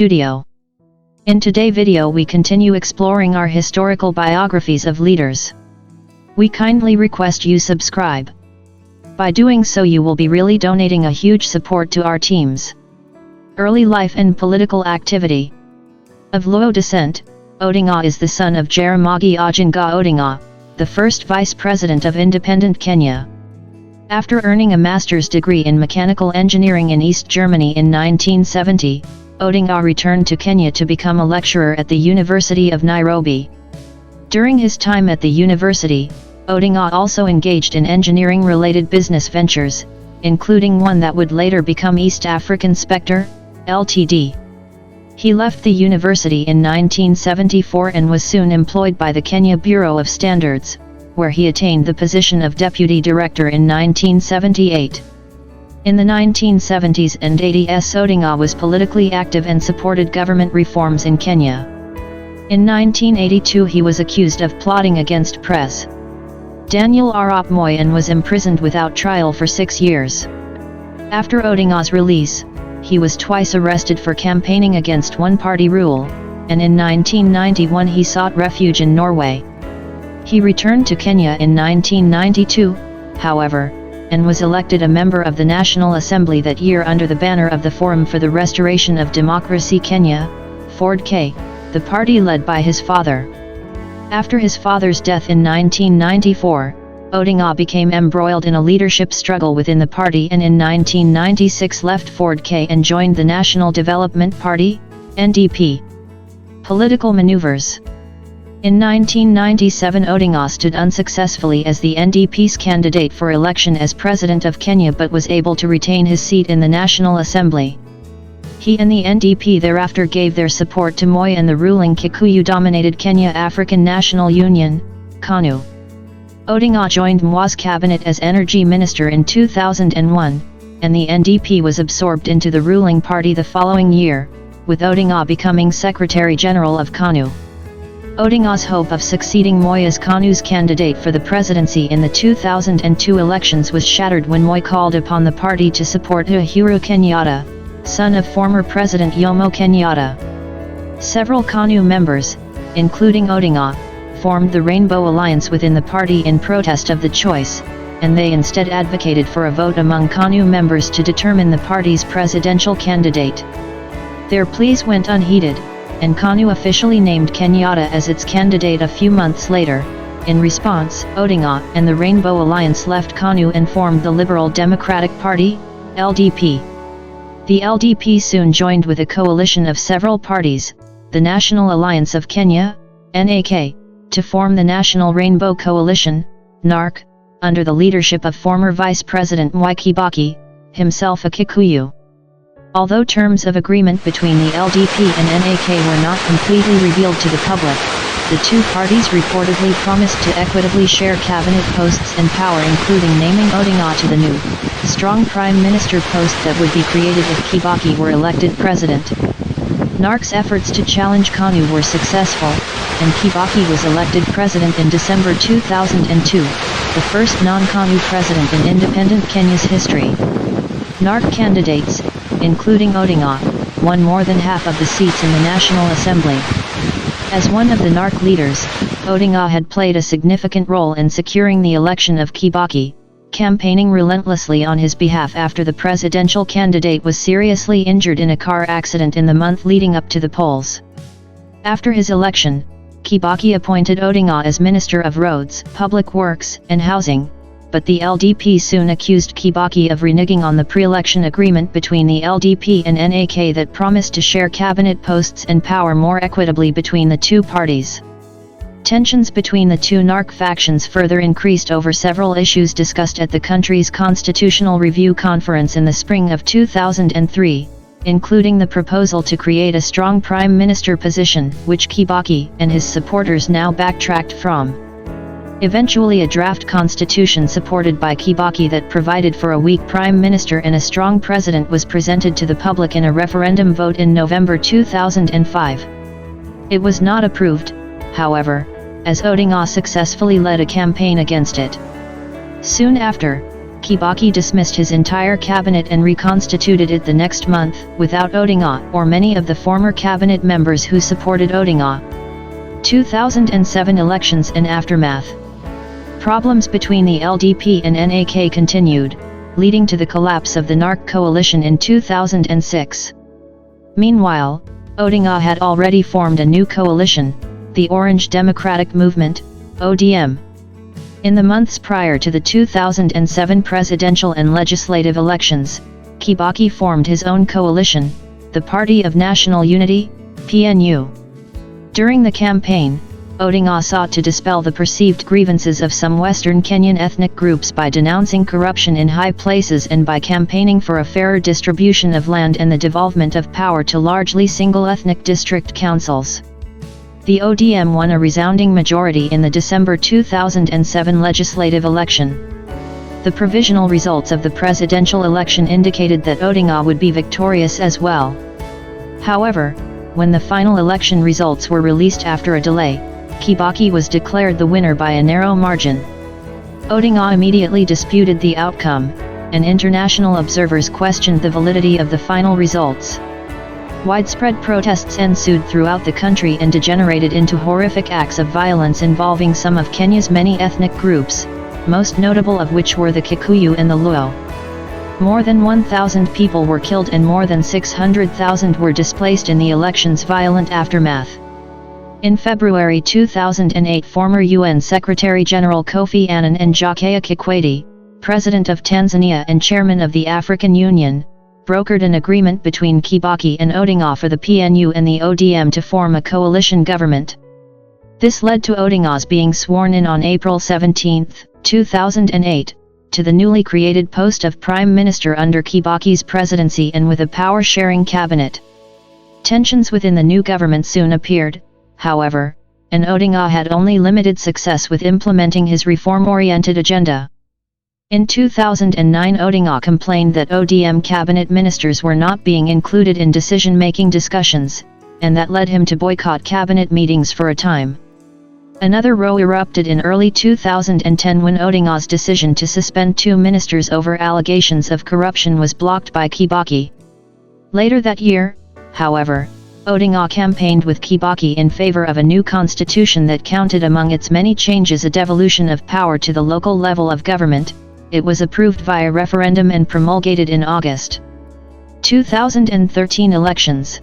Studio. In today's video we continue exploring our historical biographies of leaders. We kindly request you subscribe. By doing so you will be really donating a huge support to our teams. Early life and political activity. Of Luo descent, Odinga is the son of Jaramogi Oginga Odinga, the first vice president of independent Kenya. After earning a master's degree in mechanical engineering in East Germany in 1970, Odinga returned to Kenya to become a lecturer at the University of Nairobi. During his time at the university, Odinga also engaged in engineering-related business ventures, including one that would later become East African Spectre, Ltd. He left the university in 1974 and was soon employed by the Kenya Bureau of Standards, where he attained the position of deputy director in 1978. In the 1970s and 80s Odinga was politically active and supported government reforms in Kenya. In 1982 he was accused of plotting against Pres. Daniel Arap Moi and was imprisoned without trial for 6 years. After Odinga's release, he was twice arrested for campaigning against one-party rule, and in 1991 he sought refuge in Norway. He returned to Kenya in 1992, however, and was elected a member of the National Assembly that year under the banner of the Forum for the Restoration of Democracy Kenya, FORD-K, the party led by his father. After his father's death in 1994, Odinga became embroiled in a leadership struggle within the party and in 1996 left FORD-K and joined the National Development Party, NDP. Political maneuvers. In 1997 Odinga stood unsuccessfully as the NDP's candidate for election as President of Kenya but was able to retain his seat in the National Assembly. He and the NDP thereafter gave their support to Moi and the ruling Kikuyu-dominated Kenya African National Union, KANU. Odinga joined Moi's cabinet as Energy Minister in 2001, and the NDP was absorbed into the ruling party the following year, with Odinga becoming Secretary General of KANU. Odinga's hope of succeeding Moi as KANU's candidate for the presidency in the 2002 elections was shattered when Moi called upon the party to support Uhuru Kenyatta, son of former President Jomo Kenyatta. Several KANU members, including Odinga, formed the Rainbow Alliance within the party in protest of the choice, and they instead advocated for a vote among KANU members to determine the party's presidential candidate. Their pleas went unheeded, and KANU officially named Kenyatta as its candidate a few months later. In response, Odinga and the Rainbow Alliance left KANU and formed the Liberal Democratic Party, LDP. The LDP soon joined with a coalition of several parties, the National Alliance of Kenya, NAK, to form the National Rainbow Coalition, NARC, under the leadership of former Vice President Mwai Kibaki, himself a Kikuyu. Although terms of agreement between the LDP and NAK were not completely revealed to the public, the two parties reportedly promised to equitably share cabinet posts and power, including naming Odinga to the new, strong prime minister post that would be created if Kibaki were elected president. NARC's efforts to challenge KANU were successful, and Kibaki was elected president in December 2002, the first non-KANU president in independent Kenya's history. NARC candidates, including Odinga, won more than half of the seats in the National Assembly. As one of the NARC leaders, Odinga had played a significant role in securing the election of Kibaki, campaigning relentlessly on his behalf after the presidential candidate was seriously injured in a car accident in the month leading up to the polls. After his election, Kibaki appointed Odinga as Minister of Roads, Public Works, and Housing, but the LDP soon accused Kibaki of reneging on the pre-election agreement between the LDP and NAK that promised to share cabinet posts and power more equitably between the two parties. Tensions between the two NARC factions further increased over several issues discussed at the country's Constitutional Review Conference in the spring of 2003, including the proposal to create a strong prime minister position, which Kibaki and his supporters now backtracked from. Eventually a draft constitution supported by Kibaki that provided for a weak prime minister and a strong president was presented to the public in a referendum vote in November 2005. It was not approved, however, as Odinga successfully led a campaign against it. Soon after, Kibaki dismissed his entire cabinet and reconstituted it the next month, without Odinga or many of the former cabinet members who supported Odinga. 2007 elections and aftermath. Problems between the LDP and NAK continued, leading to the collapse of the NARC coalition in 2006. Meanwhile, Odinga had already formed a new coalition, the Orange Democratic Movement, ODM. In the months prior to the 2007 presidential and legislative elections, Kibaki formed his own coalition, the Party of National Unity, PNU. During the campaign, Odinga sought to dispel the perceived grievances of some Western Kenyan ethnic groups by denouncing corruption in high places and by campaigning for a fairer distribution of land and the devolvement of power to largely single ethnic district councils. The ODM won a resounding majority in the December 2007 legislative election. The provisional results of the presidential election indicated that Odinga would be victorious as well. However, when the final election results were released after a delay, Kibaki was declared the winner by a narrow margin. Odinga immediately disputed the outcome, and international observers questioned the validity of the final results. Widespread protests ensued throughout the country and degenerated into horrific acts of violence involving some of Kenya's many ethnic groups, most notable of which were the Kikuyu and the Luo. More than 1,000 people were killed and more than 600,000 were displaced in the election's violent aftermath. In February 2008, former UN Secretary-General Kofi Annan and Jakaya Kikwete, President of Tanzania and Chairman of the African Union, brokered an agreement between Kibaki and Odinga for the PNU and the ODM to form a coalition government. This led to Odinga's being sworn in on April 17, 2008, to the newly created post of Prime Minister under Kibaki's presidency and with a power-sharing cabinet. Tensions within the new government soon appeared, however, and Odinga had only limited success with implementing his reform-oriented agenda. In 2009, Odinga complained that ODM cabinet ministers were not being included in decision-making discussions, and that led him to boycott cabinet meetings for a time. Another row erupted in early 2010 when Odinga's decision to suspend 2 ministers over allegations of corruption was blocked by Kibaki. Later that year, however, Odinga campaigned with Kibaki in favor of a new constitution that counted among its many changes a devolution of power to the local level of government. It was approved via referendum and promulgated in August 2013 elections.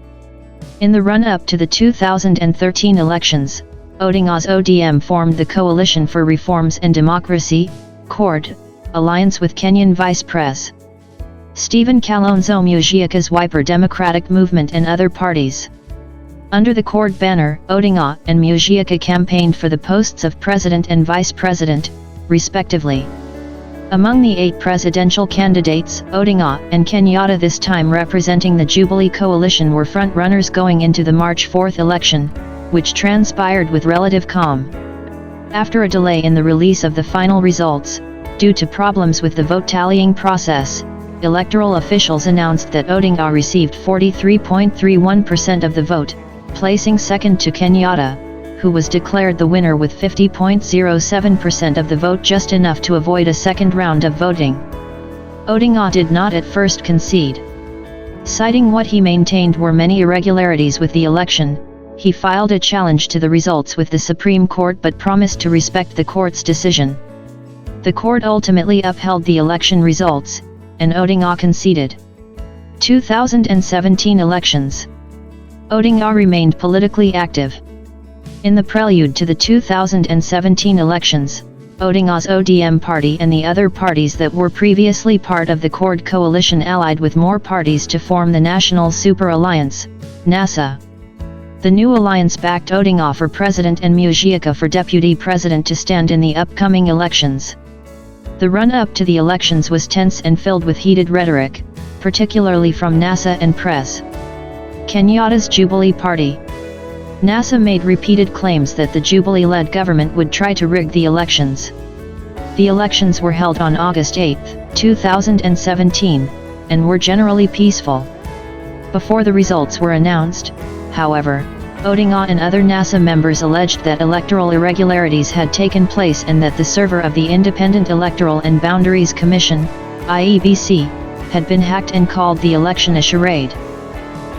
In the run-up to the 2013 elections, Odinga's ODM formed the Coalition for Reforms and Democracy, CORD, alliance with Kenyan Vice Pres. Stephen Kalonzo Musyoka's Wiper Democratic Movement and other parties. Under the CORD banner, Odinga and Musyoka campaigned for the posts of President and Vice President, respectively. Among the 8 presidential candidates, Odinga and Kenyatta, this time representing the Jubilee coalition, were front-runners going into the March 4 election, which transpired with relative calm. After a delay in the release of the final results, due to problems with the vote tallying process, electoral officials announced that Odinga received 43.31% of the vote, placing second to Kenyatta, who was declared the winner with 50.07% of the vote, just enough to avoid a second round of voting. Odinga did not at first concede. Citing what he maintained were many irregularities with the election, he filed a challenge to the results with the Supreme Court but promised to respect the court's decision. The court ultimately upheld the election results, and Odinga conceded. 2017 elections. Odinga remained politically active. In the prelude to the 2017 elections, Odinga's ODM party and the other parties that were previously part of the CORD coalition allied with more parties to form the National Super Alliance, NASA. The new alliance backed Odinga for president and Musyoka for deputy president to stand in the upcoming elections. The run-up to the elections was tense and filled with heated rhetoric, particularly from NASA and Pres. Kenyatta's Jubilee Party. NASA made repeated claims that the Jubilee-led government would try to rig the elections. The elections were held on August 8, 2017, and were generally peaceful. Before the results were announced, however, Odinga and other NASA members alleged that electoral irregularities had taken place and that the server of the Independent Electoral and Boundaries Commission, IEBC, had been hacked and called the election a charade.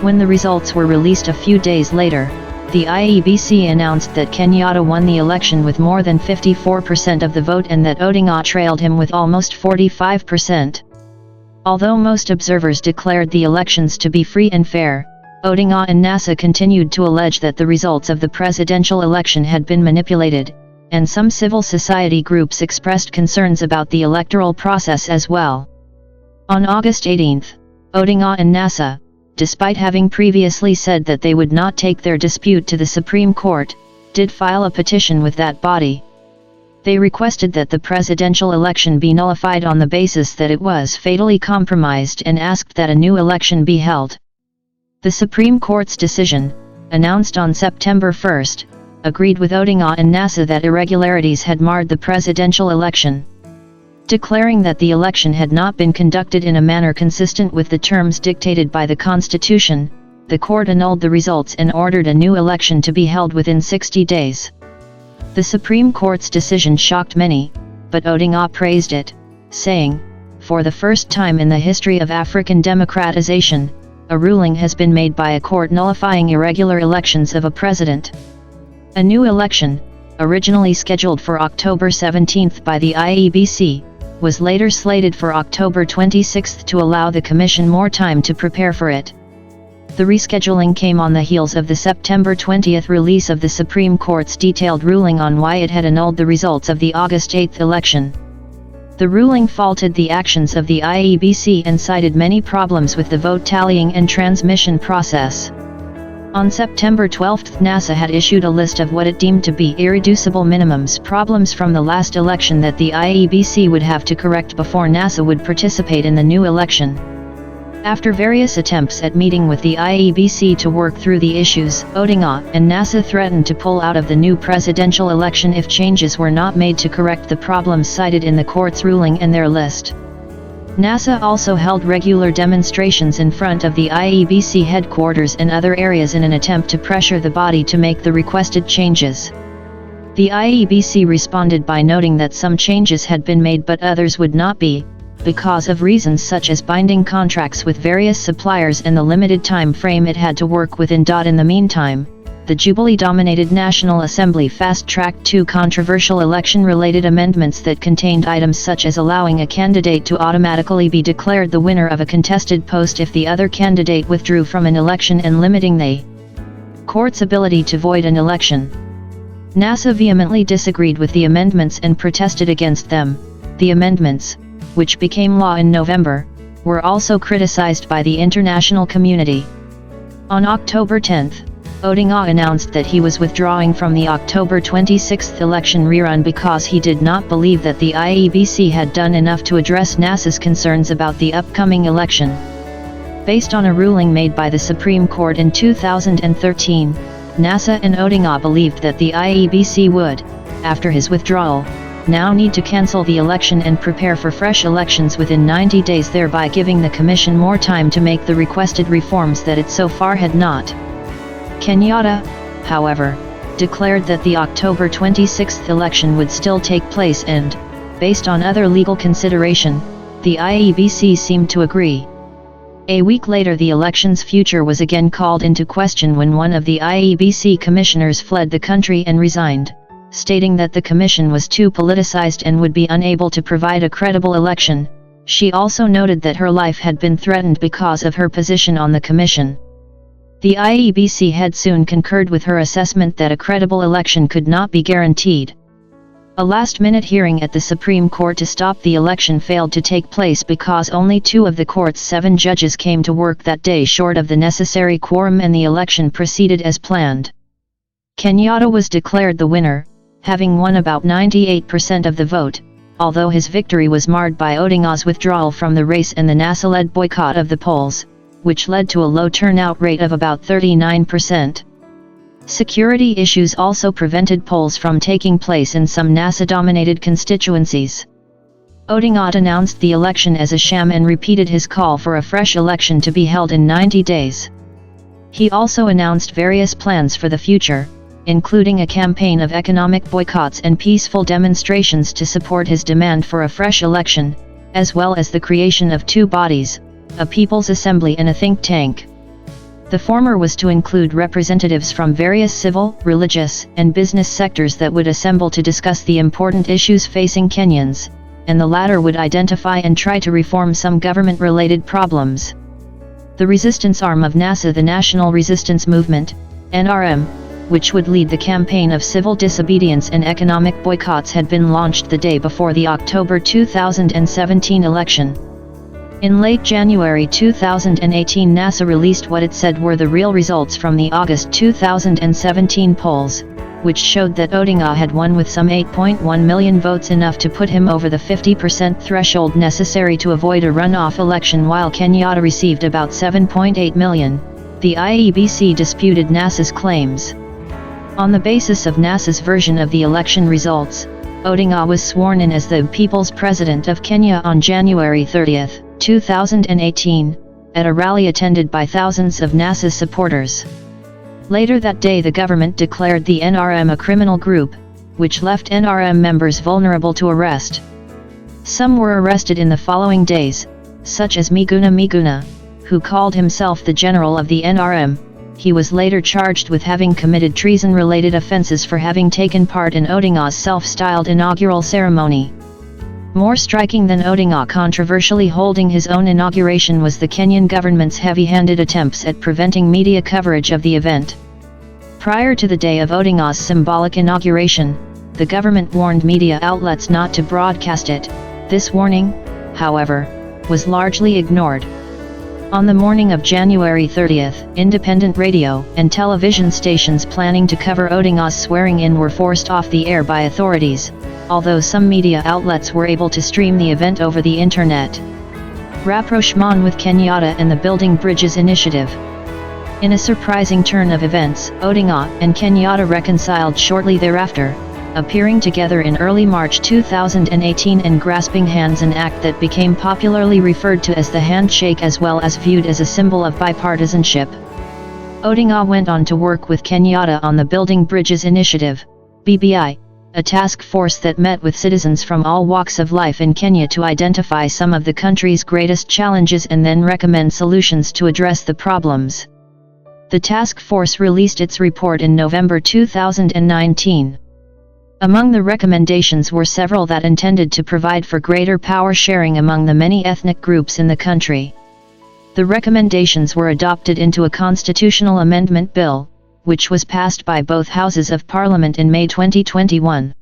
When the results were released a few days later, the IEBC announced that Kenyatta won the election with more than 54% of the vote and that Odinga trailed him with almost 45%. Although most observers declared the elections to be free and fair, Odinga and NASA continued to allege that the results of the presidential election had been manipulated, and some civil society groups expressed concerns about the electoral process as well. On August 18, Odinga and NASA, despite having previously said that they would not take their dispute to the Supreme Court, did file a petition with that body. They requested that the presidential election be nullified on the basis that it was fatally compromised and asked that a new election be held. The Supreme Court's decision, announced on September 1, agreed with Odinga and NASA that irregularities had marred the presidential election. Declaring that the election had not been conducted in a manner consistent with the terms dictated by the Constitution, the court annulled the results and ordered a new election to be held within 60 days. The Supreme Court's decision shocked many, but Odinga praised it, saying, "For the first time in the history of African democratization, a ruling has been made by a court nullifying irregular elections of a president." A new election, originally scheduled for October 17 by the IEBC, was later slated for October 26 to allow the Commission more time to prepare for it. The rescheduling came on the heels of the September 20 release of the Supreme Court's detailed ruling on why it had annulled the results of the August 8 election. The ruling faulted the actions of the IEBC and cited many problems with the vote tallying and transmission process. On September 12, NASA had issued a list of what it deemed to be irreducible minimums problems from the last election that the IEBC would have to correct before NASA would participate in the new election. After various attempts at meeting with the IEBC to work through the issues, Odinga and NASA threatened to pull out of the new presidential election if changes were not made to correct the problems cited in the court's ruling and their list. NASA also held regular demonstrations in front of the IEBC headquarters and other areas in an attempt to pressure the body to make the requested changes. The IEBC responded by noting that some changes had been made but others would not be, because of reasons such as binding contracts with various suppliers and the limited time frame it had to work within. In the meantime, the Jubilee-dominated National Assembly fast-tracked two controversial election-related amendments that contained items such as allowing a candidate to automatically be declared the winner of a contested post if the other candidate withdrew from an election and limiting the court's ability to void an election. NASA vehemently disagreed with the amendments and protested against them. The amendments, which became law in November, were also criticized by the international community. On October 10, Odinga announced that he was withdrawing from the October 26 election rerun because he did not believe that the IEBC had done enough to address NASA's concerns about the upcoming election. Based on a ruling made by the Supreme Court in 2013, NASA and Odinga believed that the IEBC would, after his withdrawal, now need to cancel the election and prepare for fresh elections within 90 days, thereby giving the Commission more time to make the requested reforms that it so far had not. Kenyatta, however, declared that the October 26 election would still take place and, based on other legal consideration, the IEBC seemed to agree. A week later the election's future was again called into question when one of the IEBC commissioners fled the country and resigned, stating that the commission was too politicized and would be unable to provide a credible election. She also noted that her life had been threatened because of her position on the commission. The IEBC had soon concurred with her assessment that a credible election could not be guaranteed. A last-minute hearing at the Supreme Court to stop the election failed to take place because only 2 of the court's 7 judges came to work that day short of the necessary quorum, and the election proceeded as planned. Kenyatta was declared the winner, having won about 98% of the vote, although his victory was marred by Odinga's withdrawal from the race and the NASA-led boycott of the polls, which led to a low turnout rate of about 39%. Security issues also prevented polls from taking place in some NASA-dominated constituencies. Odinga announced the election as a sham and repeated his call for a fresh election to be held in 90 days. He also announced various plans for the future, including a campaign of economic boycotts and peaceful demonstrations to support his demand for a fresh election, as well as the creation of two bodies, a People's Assembly and a think tank. The former was to include representatives from various civil, religious, and business sectors that would assemble to discuss the important issues facing Kenyans, and the latter would identify and try to reform some government-related problems. The resistance arm of NASA, the National Resistance Movement, NRM, which would lead the campaign of civil disobedience and economic boycotts, had been launched the day before the October 2017 election. In late January 2018, NASA released what it said were the real results from the August 2017 polls, which showed that Odinga had won with some 8.1 million votes, enough to put him over the 50% threshold necessary to avoid a runoff election, while Kenyatta received about 7.8 million. The IEBC disputed NASA's claims. On the basis of NASA's version of the election results, Odinga was sworn in as the People's President of Kenya on January 30, 2018, at a rally attended by thousands of NASA's supporters. Later that day, the government declared the NRM a criminal group, which left NRM members vulnerable to arrest. Some were arrested in the following days, such as Miguna, who called himself the general of the NRM. He was later charged with having committed treason-related offenses for having taken part in Odinga's self-styled inaugural ceremony. More striking than Odinga controversially holding his own inauguration was the Kenyan government's heavy-handed attempts at preventing media coverage of the event. Prior to the day of Odinga's symbolic inauguration, the government warned media outlets not to broadcast it. This warning, however, was largely ignored. On the morning of January 30, independent radio and television stations planning to cover Odinga's swearing-in were forced off the air by authorities, although some media outlets were able to stream the event over the internet. Rapprochement with Kenyatta and the Building Bridges initiative. In a surprising turn of events, Odinga and Kenyatta reconciled shortly thereafter, appearing together in early March 2018 and grasping hands, an act that became popularly referred to as the handshake, as well as viewed as a symbol of bipartisanship. Odinga went on to work with Kenyatta on the Building Bridges initiative, BBI, a task force that met with citizens from all walks of life in Kenya to identify some of the country's greatest challenges and then recommend solutions to address the problems. The task force released its report in November 2019. Among the recommendations were several that intended to provide for greater power sharing among the many ethnic groups in the country. The recommendations were adopted into a constitutional amendment bill, which was passed by both houses of parliament in May 2021.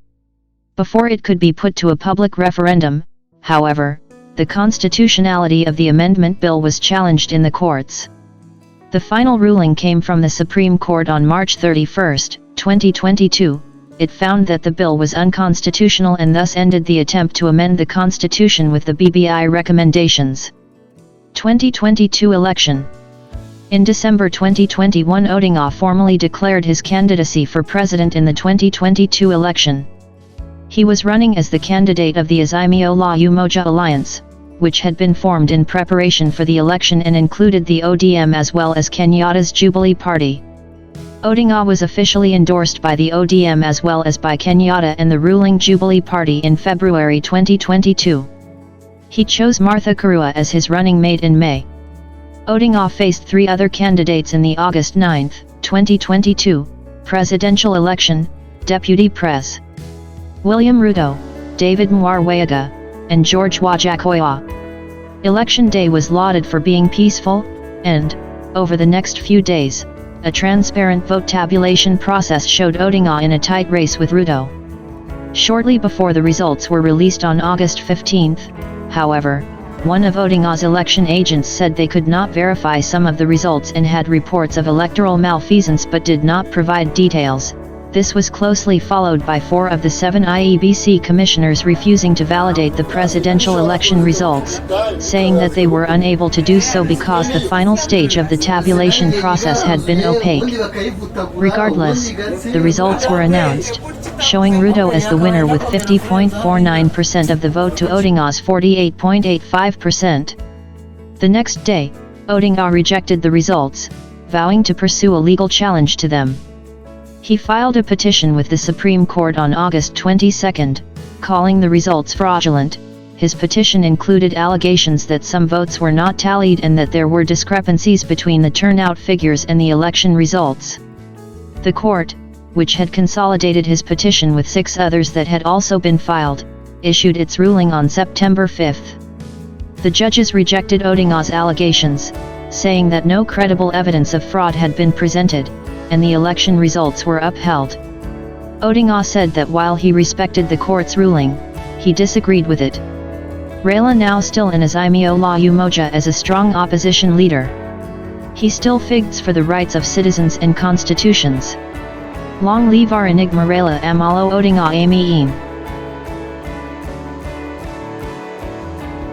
Before it could be put to a public referendum, however, the constitutionality of the amendment bill was challenged in the courts. The final ruling came from the Supreme Court on March 31, 2022. It found that the bill was unconstitutional and thus ended the attempt to amend the Constitution with the BBI recommendations. 2022 election. In December 2021, Odinga formally declared his candidacy for president in the 2022 election. He was running as the candidate of the Azimio la Umoja Alliance, which had been formed in preparation for the election and included the ODM as well as Kenyatta's Jubilee Party. Odinga was officially endorsed by the ODM as well as by Kenyatta and the ruling Jubilee Party in February 2022. He chose Martha Karua as his running mate in May. Odinga faced three other candidates in the August 9, 2022, presidential election: Deputy Pres. William Ruto, David Mwarwayaga, and George Wajakoya. Election day was lauded for being peaceful, and, over the next few days, a transparent vote tabulation process showed Odinga in a tight race with Ruto. Shortly before the results were released on August 15, however, one of Odinga's election agents said they could not verify some of the results and had reports of electoral malfeasance but did not provide details. This was closely followed by 4 of the 7 IEBC commissioners refusing to validate the presidential election results, saying that they were unable to do so because the final stage of the tabulation process had been opaque. Regardless, the results were announced, showing Ruto as the winner with 50.49% of the vote to Odinga's 48.85%. The next day, Odinga rejected the results, vowing to pursue a legal challenge to them. He filed a petition with the Supreme Court on August 22, calling the results fraudulent. His petition included allegations that some votes were not tallied and that there were discrepancies between the turnout figures and the election results. The court, which had consolidated his petition with 6 others that had also been filed, issued its ruling on September 5. The judges rejected Odinga's allegations, saying that no credible evidence of fraud had been presented, and the election results were upheld. Odinga said that while he respected the court's ruling, he disagreed with it. Raila, now still in Enigma as a strong opposition leader. He still fights for the rights of citizens and constitutions. Long live our Enigma Raila Amollo Odinga Amin.